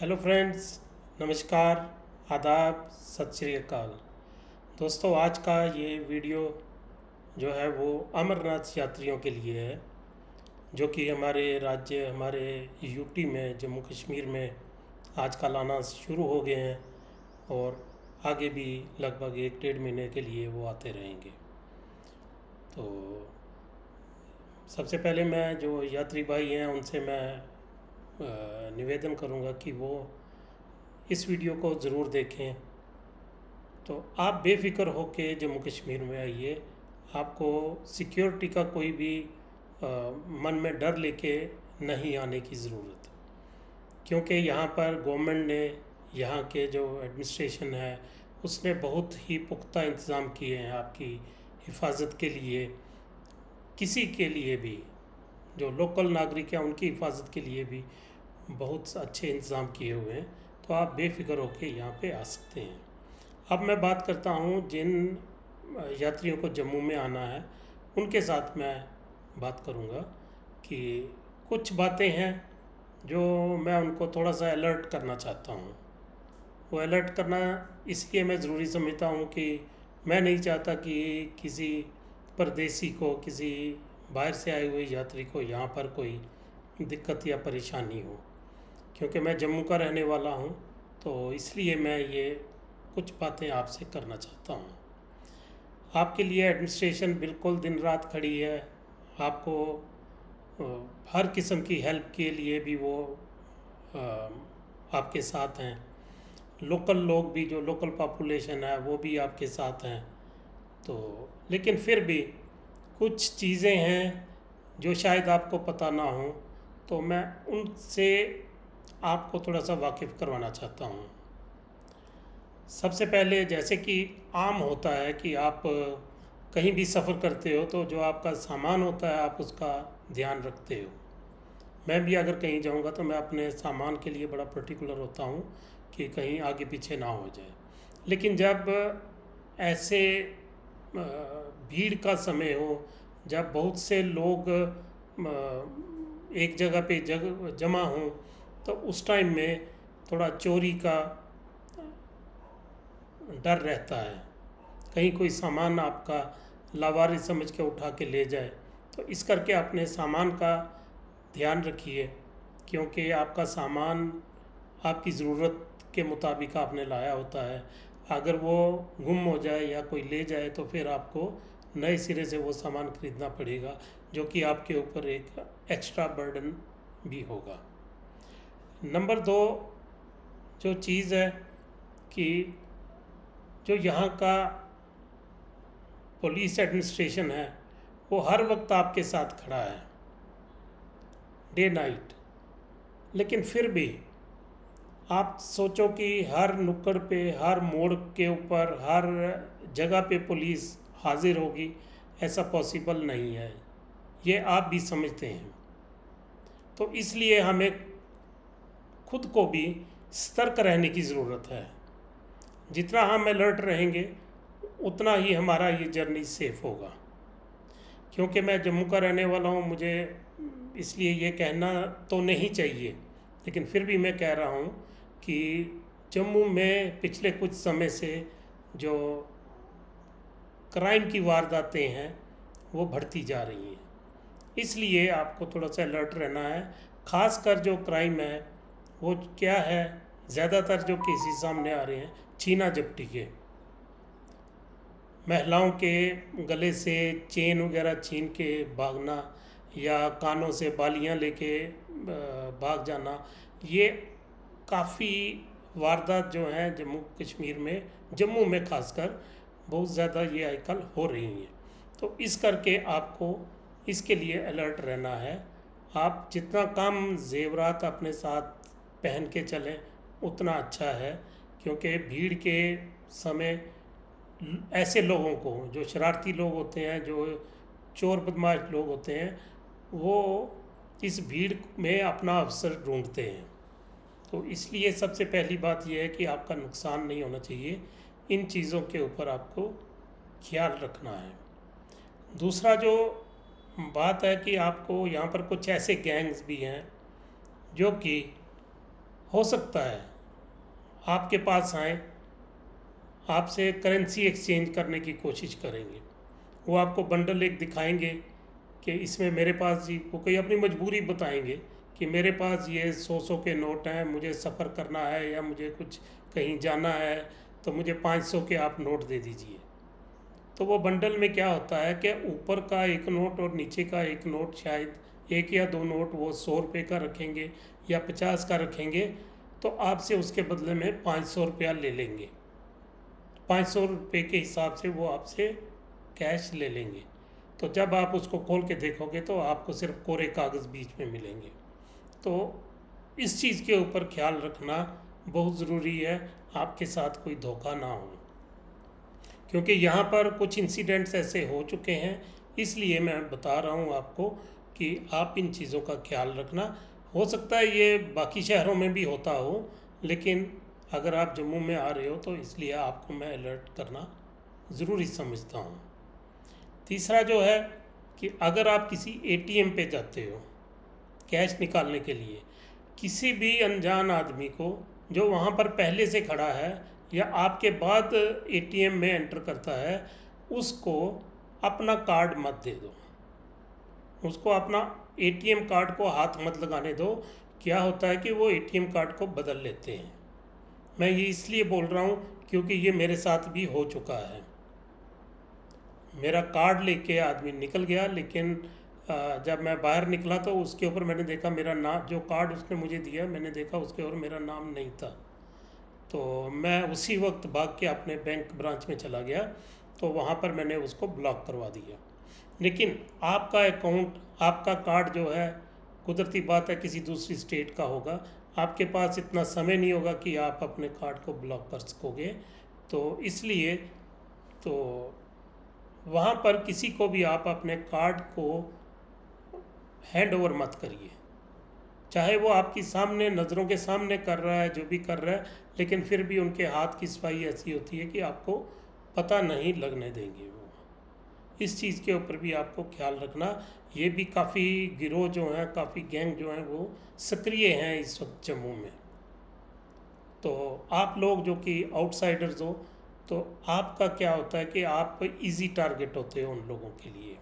Hello friends, नमस्कार, आदाब, सत श्री अकाल। दोस्तों, आज का ये वीडियो जो है वो अमरनाथ यात्रियों के लिए है, जो कि हमारे राज्य, हमारे यूटी में, जम्मू कश्मीर में आजकल आना शुरू हो गए हैं और आगे भी लगभग 1 डेढ़ महीने के लिए वो आते रहेंगे। तो सबसे पहले मैं जो यात्री भाई हैं उनसे मैं निवेदन करूंगा कि वो इस वीडियो को ज़रूर देखें। तो आप बेफिक्र होकर जम्मू कश्मीर में आइए। आपको सिक्योरिटी का कोई भी मन में डर लेके नहीं आने की ज़रूरत, क्योंकि यहाँ पर गवर्नमेंट ने, यहाँ के जो एडमिनिस्ट्रेशन है उसने बहुत ही पुख्ता इंतज़ाम किए हैं आपकी हिफाजत के लिए। किसी के लिए भी, जो लोकल नागरिक हैं उनकी हिफाजत के लिए भी बहुत अच्छे इंतज़ाम किए हुए हैं। तो आप बेफिक्र होकर यहाँ पे आ सकते हैं। अब मैं बात करता हूँ जिन यात्रियों को जम्मू में आना है, उनके साथ मैं बात करूँगा कि कुछ बातें हैं जो मैं उनको थोड़ा सा अलर्ट करना चाहता हूँ। वो अलर्ट करना इसलिए मैं ज़रूरी समझता हूँ कि मैं नहीं चाहता कि किसी परदेसी को, किसी बाहर से आए हुए यात्री को यहाँ पर कोई दिक्कत या परेशानी हो, क्योंकि मैं जम्मू का रहने वाला हूँ। तो इसलिए मैं ये कुछ बातें आपसे करना चाहता हूँ। आपके लिए एडमिनिस्ट्रेशन बिल्कुल दिन रात खड़ी है। आपको हर किस्म की हेल्प के लिए भी वो आपके साथ हैं। लोकल लोग भी, जो लोकल पॉपुलेशन है वो भी आपके साथ हैं। तो लेकिन फिर भी कुछ चीज़ें हैं जो शायद आपको पता ना हो, तो मैं उनसे आपको थोड़ा सा वाकिफ़ करवाना चाहता हूँ। सबसे पहले, जैसे कि आम होता है कि आप कहीं भी सफ़र करते हो तो जो आपका सामान होता है आप उसका ध्यान रखते हो। मैं भी अगर कहीं जाऊंगा तो मैं अपने सामान के लिए बड़ा पर्टिकुलर होता हूँ कि कहीं आगे पीछे ना हो जाए। लेकिन जब ऐसे भीड़ का समय हो, जब बहुत से लोग एक जगह पे जमा हों, तो उस टाइम में थोड़ा चोरी का डर रहता है। कहीं कोई सामान आपका लावारिस समझ के उठा के ले जाए। तो इस करके अपने सामान का ध्यान रखिए, क्योंकि आपका सामान आपकी ज़रूरत के मुताबिक आपने लाया होता है। अगर वो गुम हो जाए या कोई ले जाए तो फिर आपको नए सिरे से वो सामान खरीदना पड़ेगा, जो कि आपके ऊपर एक एक्स्ट्रा बर्डन भी होगा। नंबर 2 जो चीज़ है कि जो यहाँ का पुलिस एडमिनिस्ट्रेशन है वो हर वक्त आपके साथ खड़ा है, डे नाइट। लेकिन फिर भी आप सोचो कि हर नुक्कड़ पे, हर मोड़ के ऊपर, हर जगह पे पुलिस हाजिर होगी, ऐसा पॉसिबल नहीं है। ये आप भी समझते हैं। तो इसलिए हमें खुद को भी सतर्क रहने की ज़रूरत है। जितना हम अलर्ट रहेंगे उतना ही हमारा ये जर्नी सेफ होगा। क्योंकि मैं जम्मू का रहने वाला हूँ, मुझे इसलिए ये कहना तो नहीं चाहिए, लेकिन फिर भी मैं कह रहा हूँ कि जम्मू में पिछले कुछ समय से जो क्राइम की वारदातें हैं वो बढ़ती जा रही हैं। इसलिए आपको थोड़ा सा अलर्ट रहना है। ख़ासकर जो क्राइम है वो क्या है, ज़्यादातर जो केसेस सामने आ रहे हैं छीना झपटी के, महिलाओं के गले से चेन वगैरह छीन के भागना या कानों से बालियां लेके भाग जाना। ये काफ़ी वारदात जो हैं जम्मू कश्मीर में, जम्मू में ख़ासकर बहुत ज़्यादा ये आजकल हो रही हैं। तो इस करके आपको इसके लिए अलर्ट रहना है। आप जितना कम जेवरात अपने साथ पहन के चलें उतना अच्छा है, क्योंकि भीड़ के समय ऐसे लोगों को, जो शरारती लोग होते हैं, जो चोर बदमाश लोग होते हैं, वो इस भीड़ में अपना अवसर ढूंढते हैं। तो इसलिए सबसे पहली बात यह है कि आपका नुकसान नहीं होना चाहिए। इन चीज़ों के ऊपर आपको ख्याल रखना है। दूसरा जो बात है कि आपको यहाँ पर कुछ ऐसे गैंग्स भी हैं जो कि हो सकता है आपके पास आए, आपसे करेंसी एक्सचेंज करने की कोशिश करेंगे। वो आपको बंडल एक दिखाएंगे कि इसमें मेरे पास जी, वो कोई अपनी मजबूरी बताएंगे कि मेरे पास ये 100 के नोट हैं, मुझे सफ़र करना है या मुझे कुछ कहीं जाना है, तो मुझे 500 के आप नोट दे दीजिए। तो वो बंडल में क्या होता है कि ऊपर का एक नोट और नीचे का एक नोट, शायद एक या दो नोट वो 100 रुपये का रखेंगे या 50 का रखेंगे, तो आपसे उसके बदले में 500 रुपया ले लेंगे। 500 रुपये के हिसाब से वो आपसे कैश ले लेंगे। तो जब आप उसको खोल के देखोगे तो आपको सिर्फ कोरे कागज़ बीच में मिलेंगे। तो इस चीज़ के ऊपर ख्याल रखना बहुत ज़रूरी है, आपके साथ कोई धोखा ना हो, क्योंकि यहाँ पर कुछ इंसिडेंट्स ऐसे हो चुके हैं। इसलिए मैं बता रहा हूँ आपको कि आप इन चीज़ों का ख्याल रखना। हो सकता है ये बाकी शहरों में भी होता हो, लेकिन अगर आप जम्मू में आ रहे हो तो इसलिए आपको मैं अलर्ट करना ज़रूरी समझता हूँ। तीसरा जो है कि अगर आप किसी एटीएम पे जाते हो कैश निकालने के लिए, किसी भी अनजान आदमी को जो वहाँ पर पहले से खड़ा है या आपके बाद एटीएम में एंटर करता है, उसको अपना कार्ड मत दे दो, उसको अपना एटीएम कार्ड को हाथ मत लगाने दो। क्या होता है कि वो एटीएम कार्ड को बदल लेते हैं। मैं ये इसलिए बोल रहा हूँ क्योंकि ये मेरे साथ भी हो चुका है। मेरा कार्ड लेके आदमी निकल गया, लेकिन जब मैं बाहर निकला तो उसके ऊपर मैंने देखा मेरा नाम, जो कार्ड उसने मुझे दिया मैंने देखा उसके ऊपर मेरा नाम नहीं था। तो मैं उसी वक्त भाग के अपने बैंक ब्रांच में चला गया, तो वहाँ पर मैंने उसको ब्लॉक करवा दिया। लेकिन आपका अकाउंट, आपका कार्ड जो है, कुदरती बात है किसी दूसरी स्टेट का होगा, आपके पास इतना समय नहीं होगा कि आप अपने कार्ड को ब्लॉक कर सकोगे। तो इसलिए तो वहाँ पर किसी को भी आप अपने कार्ड को हैंड ओवर मत करिए, चाहे वो आपकी सामने नज़रों के सामने कर रहा है, जो भी कर रहा है, लेकिन फिर भी उनके हाथ की सफाई ऐसी होती है कि आपको पता नहीं लगने देंगे वो। इस चीज़ के ऊपर भी आपको ख्याल रखना। ये भी काफ़ी गिरोह जो हैं, काफ़ी गैंग जो हैं वो सक्रिय हैं इस वक्त जम्मू में। तो आप लोग जो कि आउटसाइडर्स हो, तो आपका क्या होता है कि आप इजी टारगेट होते हो उन लोगों के लिए।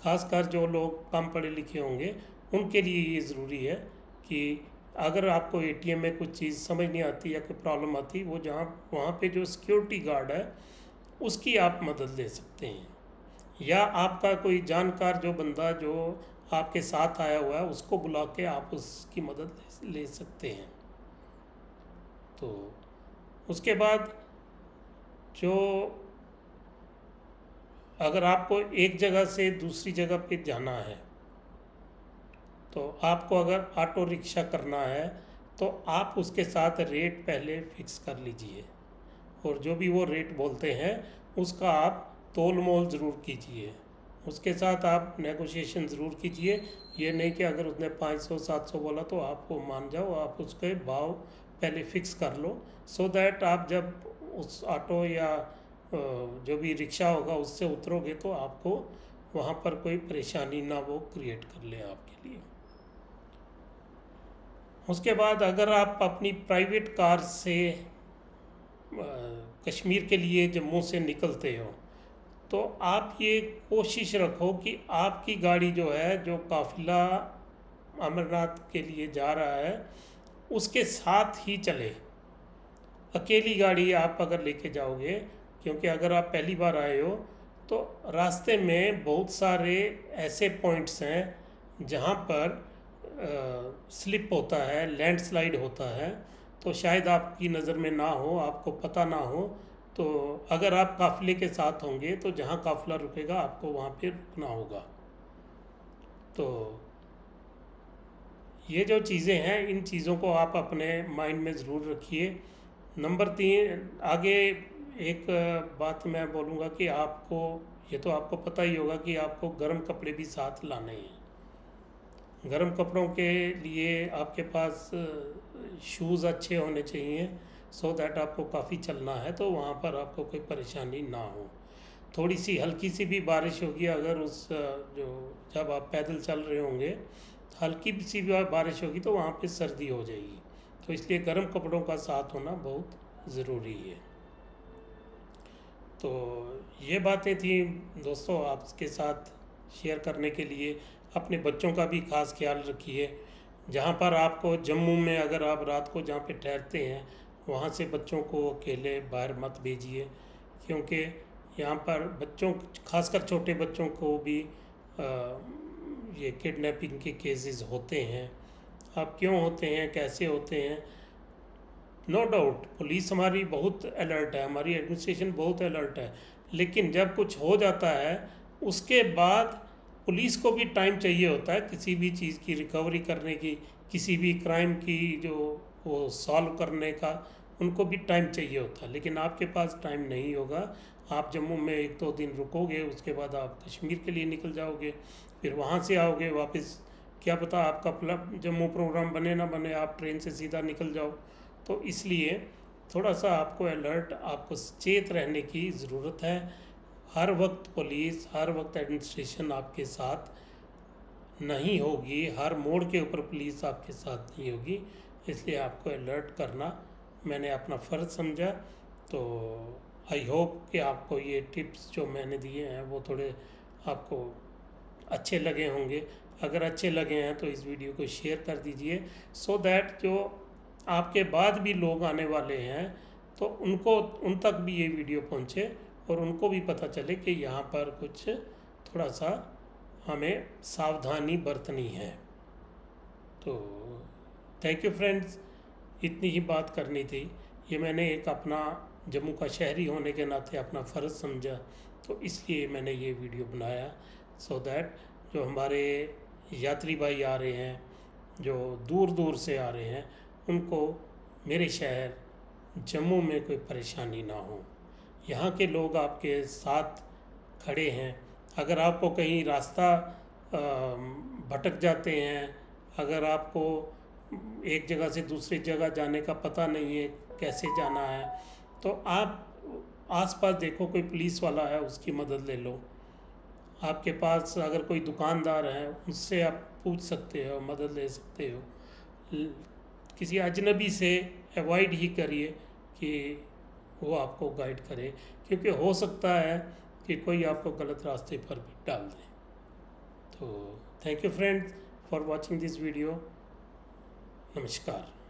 खासकर जो लोग कम पढ़े लिखे होंगे उनके लिए ये ज़रूरी है कि अगर आपको एटीएम में कुछ चीज़ समझ नहीं आती या कोई प्रॉब्लम आती, वो जहाँ वहाँ पे जो सिक्योरिटी गार्ड है उसकी आप मदद ले सकते हैं, या आपका कोई जानकार जो बंदा जो आपके साथ आया हुआ है उसको बुला के आप उसकी मदद ले सकते हैं। तो उसके बाद जो अगर आपको एक जगह से दूसरी जगह पे जाना है, तो आपको अगर ऑटो रिक्शा करना है तो आप उसके साथ रेट पहले फिक्स कर लीजिए, और जो भी वो रेट बोलते हैं उसका आप तोल मोल ज़रूर कीजिए, उसके साथ आप नेगोशिएशन ज़रूर कीजिए। ये नहीं कि अगर उसने 500-700 बोला तो आपको मान जाओ, आप उसके भाव पहले फ़िक्स कर लो, सो दैट आप जब उस ऑटो या जो भी रिक्शा होगा उससे उतरोगे तो आपको वहाँ पर कोई परेशानी ना वो क्रिएट कर ले आपके लिए। उसके बाद अगर आप अपनी प्राइवेट कार से कश्मीर के लिए जम्मू से निकलते हो, तो आप ये कोशिश रखो कि आपकी गाड़ी जो है, जो काफ़िला अमरनाथ के लिए जा रहा है उसके साथ ही चले। अकेली गाड़ी आप अगर लेके जाओगे, क्योंकि अगर आप पहली बार आए हो तो रास्ते में बहुत सारे ऐसे पॉइंट्स हैं जहाँ पर स्लिप होता है, लैंडस्लाइड होता है, तो शायद आपकी नज़र में ना हो, आपको पता ना हो। तो अगर आप काफ़िले के साथ होंगे तो जहाँ काफ़िला रुकेगा आपको वहाँ पे रुकना होगा। तो ये जो चीज़ें हैं, इन चीज़ों को आप अपने माइंड में ज़रूर रखिए। नंबर 3, आगे एक बात मैं बोलूँगा कि आपको, ये तो आपको पता ही होगा कि आपको गर्म कपड़े भी साथ लाने हैं। गर्म कपड़ों के लिए आपके पास शूज़ अच्छे होने चाहिए, सो दैट आपको काफ़ी चलना है तो वहाँ पर आपको कोई परेशानी ना हो। थोड़ी सी हल्की सी भी बारिश होगी, अगर उस जो जब आप पैदल चल रहे होंगे हल्की सी भी बारिश होगी तो वहाँ पे सर्दी हो जाएगी। तो इसलिए गर्म कपड़ों का साथ होना बहुत ज़रूरी है। तो ये बातें थी दोस्तों आपके साथ शेयर करने के लिए। अपने बच्चों का भी खास ख्याल रखिए। जहाँ पर आपको जम्मू में अगर आप रात को जहाँ पे ठहरते हैं वहाँ से बच्चों को अकेले बाहर मत भेजिए, क्योंकि यहाँ पर बच्चों खासकर छोटे बच्चों को भी ये किडनैपिंग के केसेस होते हैं। अब क्यों होते हैं, कैसे होते हैं, नो डाउट पुलिस हमारी बहुत अलर्ट है, हमारी एडमिनिस्ट्रेशन बहुत अलर्ट है, लेकिन जब कुछ हो जाता है उसके बाद पुलिस को भी टाइम चाहिए होता है किसी भी चीज़ की रिकवरी करने की, किसी भी क्राइम की जो वो सॉल्व करने का उनको भी टाइम चाहिए होता है। लेकिन आपके पास टाइम नहीं होगा। आप जम्मू में 1-2 दिन रुकोगे, उसके बाद आप कश्मीर के लिए निकल जाओगे, फिर वहाँ से आओगे वापस, क्या पता आपका जम्मू प्रोग्राम बने ना बने, आप ट्रेन से सीधा निकल जाओ। तो इसलिए थोड़ा सा आपको अलर्ट, आपको सचेत रहने की ज़रूरत है। हर वक्त पुलिस, हर वक्त एडमिनिस्ट्रेशन आपके साथ नहीं होगी, हर मोड़ के ऊपर पुलिस आपके साथ नहीं होगी, इसलिए आपको अलर्ट करना मैंने अपना फ़र्ज़ समझा। तो आई होप कि आपको ये टिप्स जो मैंने दिए हैं वो थोड़े आपको अच्छे लगे होंगे। अगर अच्छे लगे हैं तो इस वीडियो को शेयर कर दीजिए, सो दैट जो आपके बाद भी लोग आने वाले हैं तो उन तक भी ये वीडियो पहुँचे और उनको भी पता चले कि यहाँ पर कुछ थोड़ा सा हमें सावधानी बरतनी है। तो थैंक यू फ्रेंड्स, इतनी ही बात करनी थी। ये मैंने एक अपना जम्मू का शहरी होने के नाते अपना फ़र्ज़ समझा, तो इसलिए मैंने ये वीडियो बनाया, सो दैट जो हमारे यात्री भाई आ रहे हैं, जो दूर दूर से आ रहे हैं, उनको मेरे शहर जम्मू में कोई परेशानी ना हो। यहाँ के लोग आपके साथ खड़े हैं। अगर आपको कहीं रास्ता भटक जाते हैं, अगर आपको एक जगह से दूसरी जगह जाने का पता नहीं है कैसे जाना है, तो आप आसपास देखो कोई पुलिस वाला है उसकी मदद ले लो। आपके पास अगर कोई दुकानदार है उससे आप पूछ सकते हो, मदद ले सकते हो। किसी अजनबी से अवॉइड ही करिए कि वो आपको गाइड करे, क्योंकि हो सकता है कि कोई आपको गलत रास्ते पर भी डाल दे। तो thank you friends for watching this video. नमस्कार।